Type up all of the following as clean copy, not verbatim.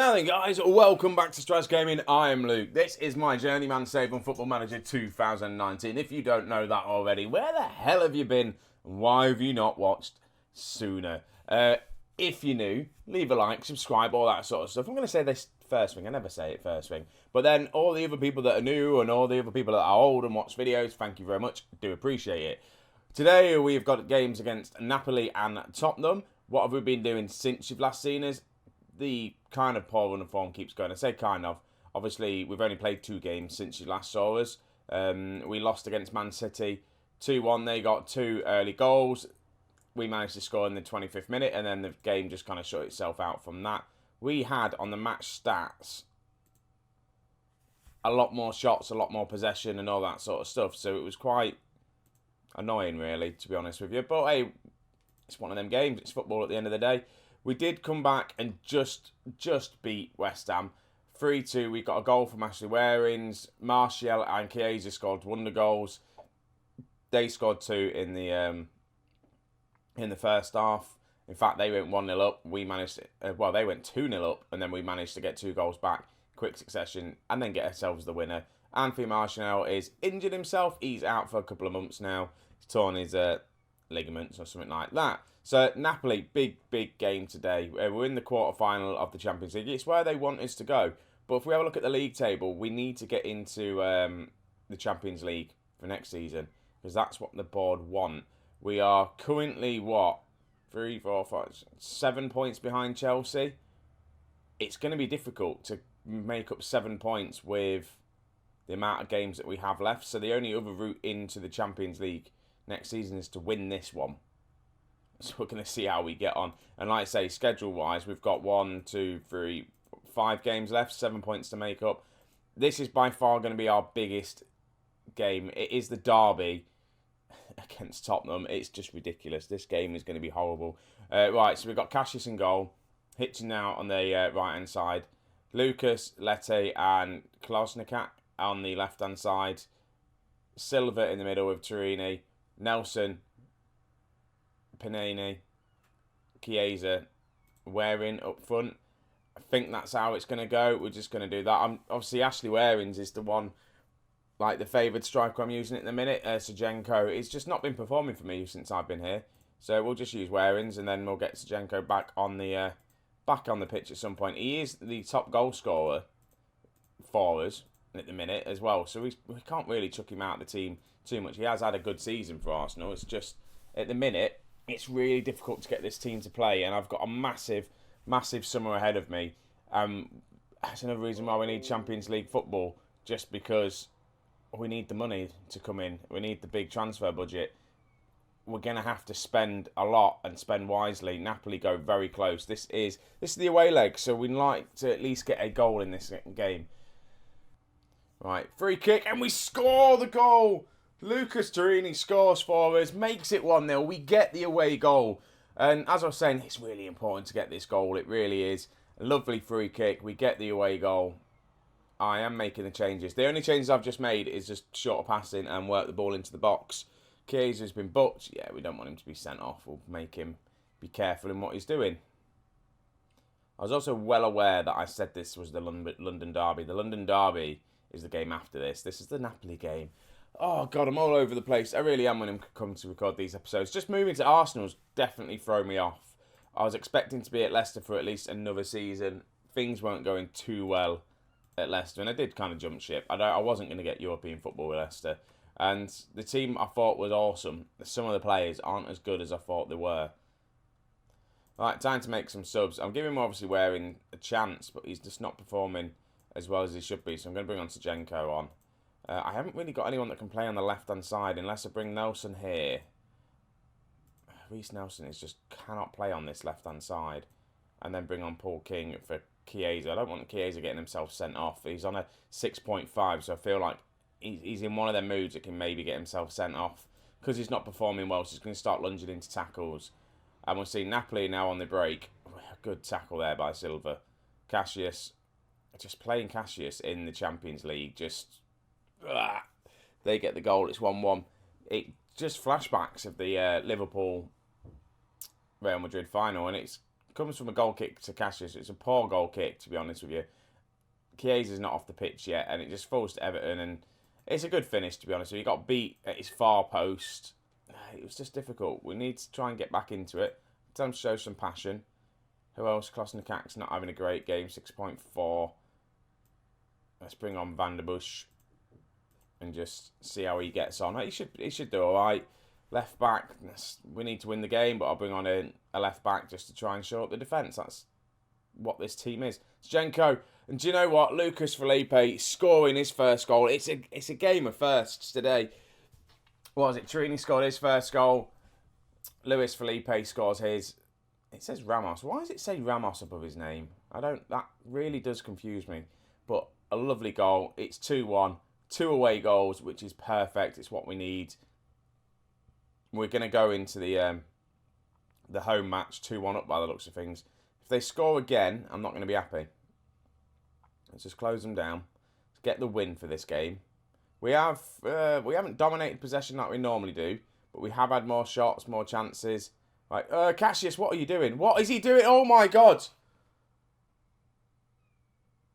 Now then, guys, welcome back to Strasz Gaming. I am Luke. This is my Journeyman Save on Football Manager 2019. If you don't know that already, where the hell have you been? And why have you not watched sooner? If you're new, leave a like, subscribe, all that sort of stuff. I'm going to say this first thing. I never say it first thing. But then all the other people that are new and all the other people that are old and watch videos, thank you very much. Do appreciate it. Today we've got games against Napoli and Tottenham. What have we been doing since you've last seen us? The kind of poor run of form keeps going. I say kind of. Obviously, we've only played 2 games since you last saw us. We lost against Man City 2-1. They got 2 early goals. We managed to score in the 25th minute, and then the game just kind of shut itself out from that. We had, on the match stats, a lot more shots, a lot more possession, and all that sort of stuff. So it was quite annoying, really, to be honest with you. But, hey, it's one of them games. It's football at the end of the day. We did come back and just beat West Ham 3-2. We got a goal from Ashley Warings. Martial and Chiesa scored wonder goals. They scored 2 in the first half. In fact, they went 1-0 up. We managed to, they went 2-0 up, and then we managed to get 2 goals back, quick succession, and then get ourselves the winner. Anthony Martial is injured himself. He's out for a couple of months now. He's torn his ligaments or something like that. So, Napoli, big game today. We're in the quarter-final of the Champions League. It's where they want us to go. But if we have a look at the league table, we need to get into the Champions League for next season, because that's what the board want. We are currently, 3, 4, 5, 7 points behind Chelsea. It's going to be difficult to make up 7 points with the amount of games that we have left. So, the only other route into the Champions League next season is to win this one. So we're going to see how we get on. And like I say, schedule-wise, we've got 1, 2, 3, 5 games left, 7 points to make up. This is by far going to be our biggest game. It is the derby against Tottenham. It's just ridiculous. This game is going to be horrible. Right, so we've got Cassius in goal. Hitching now on the right-hand side. Lucas, Lette and Klosniak on the left-hand side. Silva in the middle with Turini. Nelson, Panini, Chiesa, Waring up front. I think that's how it's going to go. We're just going to do that. Obviously, Ashley Warings is the one, like the favoured striker I'm using at the minute. Sajenko, it's just not been performing for me since I've been here. So we'll just use Warings, and then we'll get Sajenko back on the pitch at some point. He is the top goal scorer for us at the minute as well. So we can't really chuck him out of the team too much. He has had a good season for Arsenal. It's just, at the minute, it's really difficult to get this team to play, and I've got a massive summer ahead of me. That's another reason why we need Champions League football, just because we need the money to come in. We need the big transfer budget. We're going to have to spend a lot and spend wisely. Napoli go very close. This is the away leg, so we'd like to at least get a goal in this game. Right, free kick, and we score the goal! Lucas Turini scores for us, makes it 1-0. We get the away goal. And as I was saying, it's really important to get this goal. It really is. A lovely free kick. We get the away goal. I am making the changes. The only changes I've just made is just short passing and work the ball into the box. Chiesa's been booked. Yeah, we don't want him to be sent off. We'll make him be careful in what he's doing. I was also well aware that I said this was the London Derby. The London Derby is the game after this. This is the Napoli game. Oh, God, I'm all over the place. I really am when I'm coming to record these episodes. Just moving to Arsenal's definitely thrown me off. I was expecting to be at Leicester for at least another season. Things weren't going too well at Leicester, and I did kind of jump ship. I wasn't going to get European football with Leicester. And the team I thought was awesome. Some of the players aren't as good as I thought they were. Right, time to make some subs. I'm giving him obviously Waring a chance, but he's just not performing as well as he should be. So I'm going to bring on Sajenko on. I haven't really got anyone that can play on the left-hand side unless I bring Nelson here. Reece Nelson just cannot play on this left-hand side. And then bring on Paul King for Chiesa. I don't want Chiesa getting himself sent off. He's on a 6.5, so I feel like he's in one of them moods that can maybe get himself sent off. Because he's not performing well, so he's going to start lunging into tackles. And we'll see Napoli now on the break. Good tackle there by Silva. Cassius, just playing Cassius in the Champions League, they get the goal. It's 1-1. It just flashbacks of the Liverpool Real Madrid final, and it's comes from a goal kick to Cassius. It's a poor goal kick, to be honest with you. Chiesa's not off the pitch yet, and it just falls to Everton, and it's a good finish, to be honest with you. He got beat at his far post. It was just difficult. We need to try and get back into it. Time to show some passion. Who else? Krasnikak's not having a great game, 6.4. Let's bring on Van der Busch and just see how he gets on. He should do all right. Left back, we need to win the game, but I'll bring on a left back just to try and shore up the defence. That's what this team is. Zdenko, and do you know what? Lucas Felipe scoring his first goal. It's a game of firsts today. What was it? Trini scored his first goal. Luis Felipe scores his. It says Ramos. Why does it say Ramos above his name? That really does confuse me. But a lovely goal. It's 2-1. 2 away goals, which is perfect. It's what we need. We're going to go into the home match 2-1 up by the looks of things. If they score again, I'm not going to be happy. Let's just close them down. Let's get the win for this game. We haven't dominated possession like we normally do, but we have had more shots, more chances. Right, Cassius, what are you doing? What is he doing? Oh my God!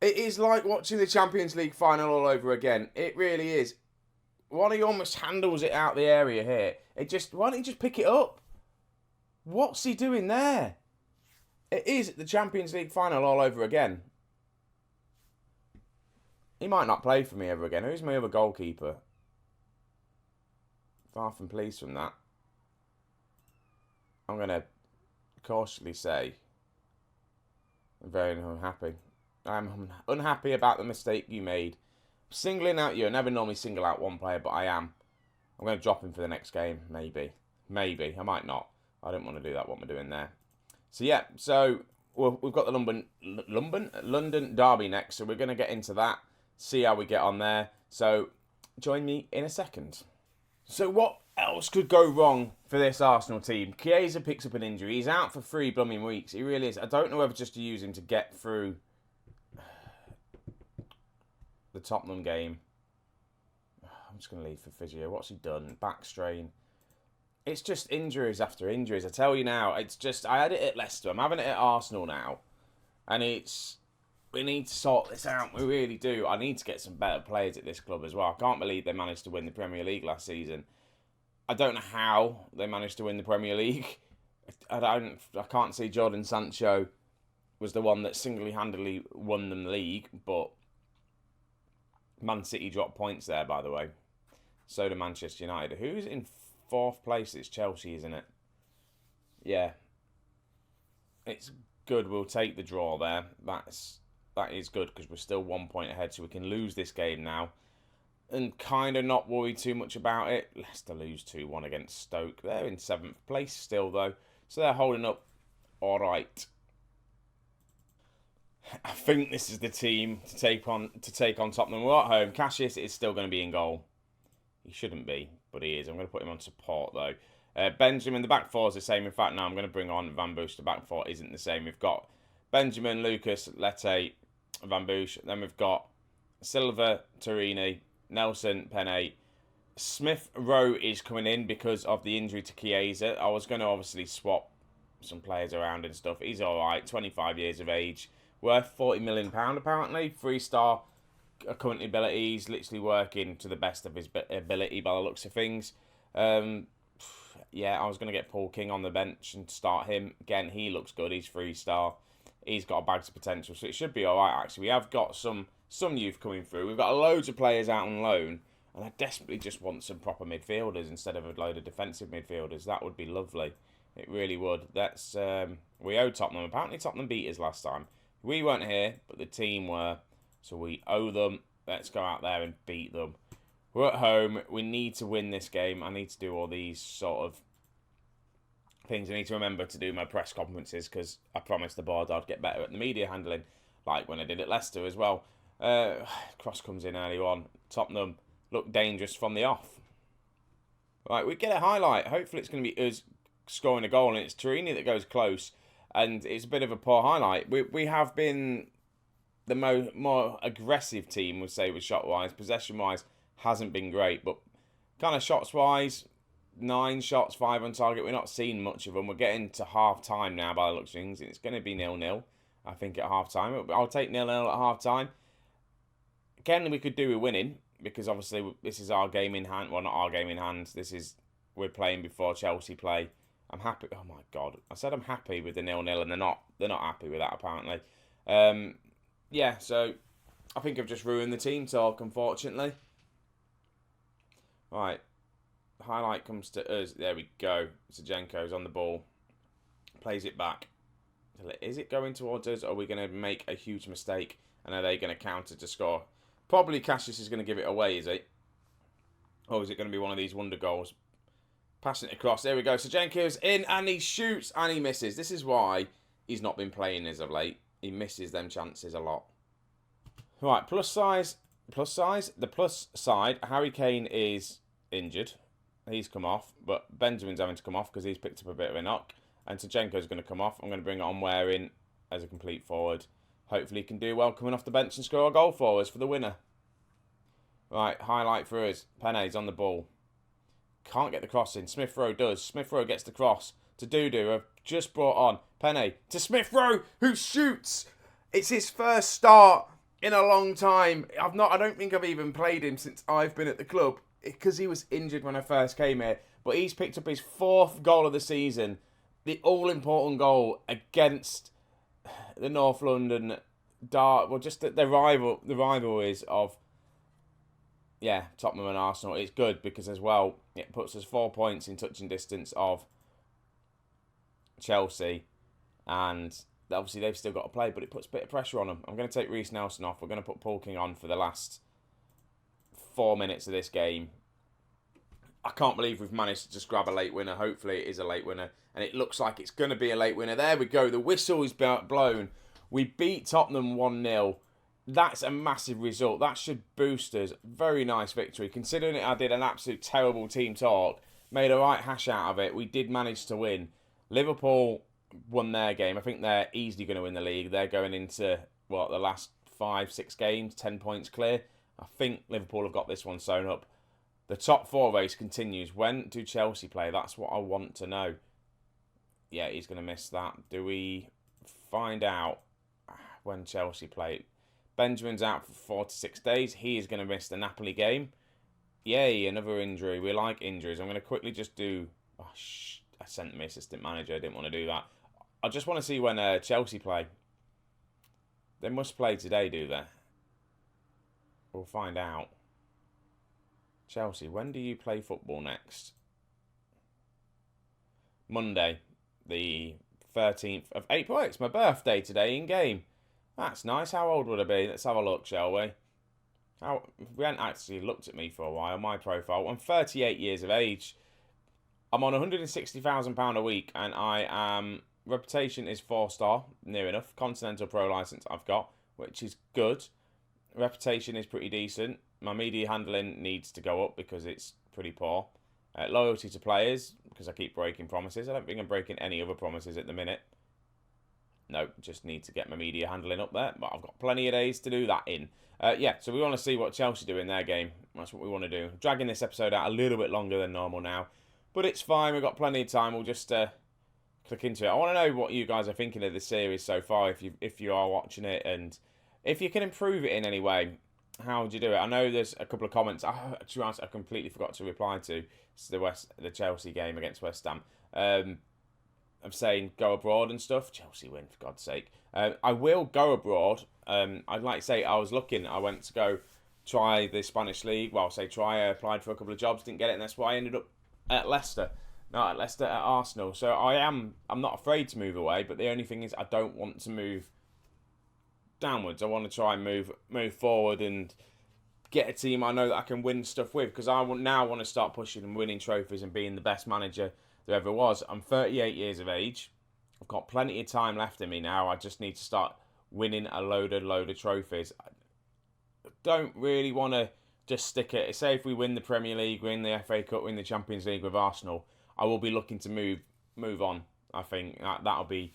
It is like watching the Champions League final all over again. It really is. He almost handles it out the area here. Why don't he just pick it up? What's he doing there? It is the Champions League final all over again. He might not play for me ever again. Who's my other goalkeeper? Far from pleased from that. I'm going to cautiously say I'm very unhappy. I'm unhappy about the mistake you made. Singling out you. I never normally single out one player, but I am. I'm going to drop him for the next game. Maybe. I might not. I don't want to do that, what we're doing there. So, yeah. So, we've got the London derby next. So, we're going to get into that. See how we get on there. So, join me in a second. So, what else could go wrong for this Arsenal team? Chiesa picks up an injury. He's out for 3 blooming weeks. He really is. I don't know whether just to use him to get through the Tottenham game. I'm just going to leave for physio. What's he done? Back strain. It's just injuries after injuries. I tell you now, it's just, I had it at Leicester. I'm having it at Arsenal now. And we need to sort this out. We really do. I need to get some better players at this club as well. I can't believe they managed to win the Premier League last season. I don't know how they managed to win the Premier League. I can't see Jordan Sancho was the one that single-handedly won them the league, but Man City dropped points there, by the way. So did Manchester United. Who's in 4th place? It's Chelsea, isn't it? Yeah. It's good. We'll take the draw there. That is good because we're still 1 point ahead, so we can lose this game now. And kind of not worry too much about it. Leicester lose 2-1 against Stoke. They're in 7th place still, though. So they're holding up all right. I think this is the team to take on Tottenham. We're at home. Cassius is still going to be in goal. He shouldn't be, but he is. I'm going to put him on support, though. Benjamin, the back four is the same. In fact, now I'm going to bring on Van Busch. The back four isn't the same. We've got Benjamin, Lucas, Lete, Van Busch. Then we've got Silva, Turini, Nelson, Penne. Smith Rowe is coming in because of the injury to Chiesa. I was going to obviously swap some players around and stuff. He's all right. 25 years of age. Worth £40 million, apparently. 3-star current ability. He's literally working to the best of his ability by the looks of things. Yeah, I was going to get Paul King on the bench and start him. Again, he looks good. He's 3-star. He's got a bags of potential, so it should be all right, actually. We have got some youth coming through. We've got loads of players out on loan, and I desperately just want some proper midfielders instead of a load of defensive midfielders. That would be lovely. It really would. That's we owe Tottenham. Apparently, Tottenham beat us last time. We weren't here, but the team were, so we owe them. Let's go out there and beat them. We're at home. We need to win this game. I need to do all these sort of things. I need to remember to do my press conferences because I promised the board I'd get better at the media handling, like when I did at Leicester as well. Cross comes in early on. Tottenham look dangerous from the off. Right, we get a highlight. Hopefully it's going to be us scoring a goal, and it's Turini that goes close. And it's a bit of a poor highlight. We have been the more aggressive team, we'll say, with shot-wise. Possession-wise, hasn't been great. But kind of shots-wise, 9 shots, 5 on target. We're not seeing much of them. We're getting to half-time now by the looks of things. It's going to be 0-0, I think, at half-time. I'll take 0-0 at half-time. Again, we could do with winning, because obviously this is our game in hand. Well, not our game in hand. We're playing before Chelsea play. I'm happy. Oh my God! I said I'm happy with the 0-0, and they're not. They're not happy with that, apparently. Yeah. So I think I've just ruined the team talk, unfortunately. Right. Highlight comes to us. There we go. Zinchenko's on the ball. Plays it back. Is it going towards us, or are we going to make a huge mistake? And are they going to counter to score? Probably Cassius is going to give it away, is it? Or is it going to be one of these wonder goals? Passing it across. There we go. Zinchenko's in, and he shoots, and he misses. This is why he's not been playing as of late. He misses them chances a lot. Right, plus size. The plus side, Harry Kane is injured. He's come off, but Benjamin's having to come off because he's picked up a bit of a knock. And Zinchenko's going to come off. I'm going to bring it on Waring as a complete forward. Hopefully he can do well coming off the bench and score a goal for us for the winner. Right, highlight for us. Pene's on the ball. Can't get the cross in. Smith Rowe does. Smith Rowe gets the cross to Dudu. I've just brought on Penne to Smith Rowe, who shoots. It's his first start in a long time. I don't think I've even played him since I've been at the club, because he was injured when I first came here. But he's picked up his 4th goal of the season. The all-important goal against the North London just the rivalries of Tottenham and Arsenal. It's good because as well it puts us 4 points in touching distance of Chelsea, and obviously they've still got to play, but it puts a bit of pressure on them. I'm going to take Reece Nelson off. We're going to put Paul King on for the last 4 minutes of this game. I can't believe we've managed to just grab a late winner. Hopefully it is a late winner, and it looks like it's going to be a late winner. There we go. The whistle is blown. We beat Tottenham 1-0. That's a massive result. That should boost us. Very nice victory. Considering I did an absolute terrible team talk, made a right hash out of it. We did manage to win. Liverpool won their game. I think they're easily going to win the league. They're going into, the last 5-6 games, 10 points clear. I think Liverpool have got this one sewn up. The top 4 race continues. When do Chelsea play? That's what I want to know. Yeah, he's going to miss that. Do we find out when Chelsea play? Benjamin's out for 4 to 6 days. He is going to miss the Napoli game. Yay, another injury. We like injuries. I'm going to quickly just do... I sent my assistant manager. I didn't want to do that. I just want to see when Chelsea play. They must play today, do they? We'll find out. Chelsea, when do you play football next? Monday, the 13th of April. It's my birthday today in game. That's nice. How old would I be? Let's have a look, shall we? We haven't actually looked at me for a while. My profile. I'm 38 years of age. I'm on £160,000 a week, and I am... Reputation is 4-star, near enough. Continental Pro license I've got, which is good. Reputation is pretty decent. My media handling needs to go up because it's pretty poor. Loyalty to players, because I keep breaking promises. I don't think I'm breaking any other promises at the minute. No, just need to get my media handling up there. But I've got plenty of days to do that in. So we want to see what Chelsea do in their game. That's what we want to do. Dragging this episode out a little bit longer than normal now. But it's fine. We've got plenty of time. We'll just click into it. I want to know what you guys are thinking of this series so far, if you are watching it, and if you can improve it in any way. How would you do it? I know there's a couple of comments. I completely forgot to reply to. It's the Chelsea game against West Ham. I'm saying go abroad and stuff. Chelsea win, for God's sake. I will go abroad. I'd like to say I went to go try the Spanish league. Well, I applied for a couple of jobs, didn't get it, and that's why I ended up at Leicester. Not at Leicester, at Arsenal. So I'm not afraid to move away, but the only thing is I don't want to move downwards. I want to try and move forward and get a team I know that I can win stuff with, because I now want to start pushing and winning trophies and being the best manager there ever was. I'm 38 years of age. I've got plenty of time left in me now. I just need to start winning a load of trophies. I don't really want to just stick it. Say if we win the Premier League, win the FA Cup, win the Champions League with Arsenal, I will be looking to move on. I think that'd be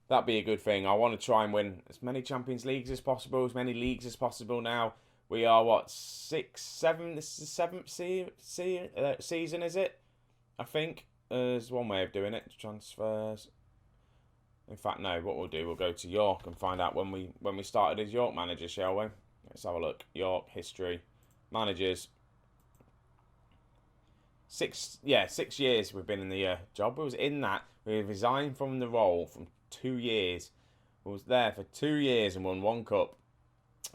a good thing. I want to try and win as many Champions Leagues as possible, as many leagues as possible now. We are, 6, 7? This is the 7th season, is it? I think there's one way of doing it. Transfers. In fact, no. What we'll do, we'll go to York and find out when we started as York manager, shall we? Let's have a look. York history, managers. 6 years we've been in the job. We was in that. We resigned from the role from 2 years. We was there for 2 years and won 1 cup.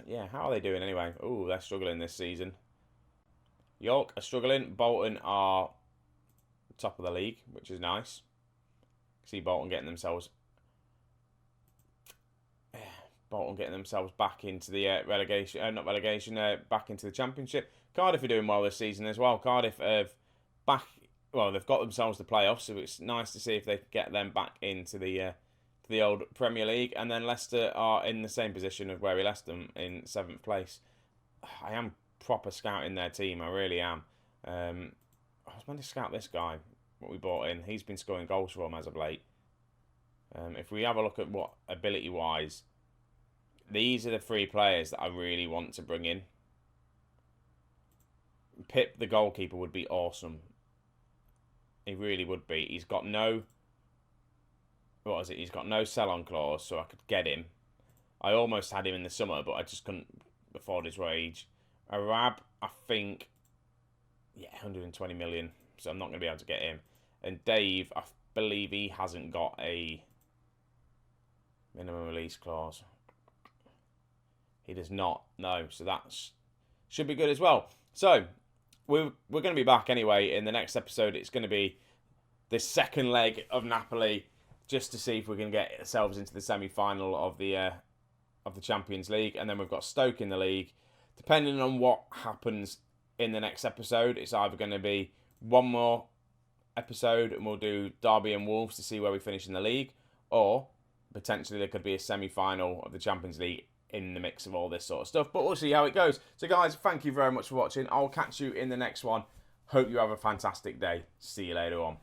Yeah, how are they doing anyway? Oh, they're struggling this season. York are struggling. Bolton are top of the league, which is nice. See Bolton getting themselves back into the back into the Championship. Cardiff are doing well this season as well. Cardiff have they've got themselves the playoffs, so it's nice to see if they can get them back into the old Premier League. And then Leicester are in the same position of where we left them, in 7th place. I am proper scouting their team, I really am. I was meant to scout this guy, what we bought in. He's been scoring goals for them as of late. If we have a look at what ability-wise, these are the 3 players that I really want to bring in. Pip, the goalkeeper, would be awesome. He really would be. He's got no... What is it? He's got no sell-on clause, so I could get him. I almost had him in the summer, but I just couldn't afford his wage. Arab, I think... 120 million, so I'm not going to be able to get him. And Dave, I believe he hasn't got a minimum release clause. He does not, no. So that should be good as well. So, we're going to be back anyway in the next episode. It's going to be the second leg of Napoli, just to see if we can get ourselves into the semi-final of the Champions League. And then we've got Stoke in the league. Depending on what happens in the next episode, it's either going to be one more episode and we'll do Derby and Wolves to see where we finish in the league, or potentially there could be a semi-final of the Champions League in the mix of all this sort of stuff. But we'll see how it goes. So guys, thank you very much for watching. I'll catch you in the next one. Hope you have a fantastic day. See you later on.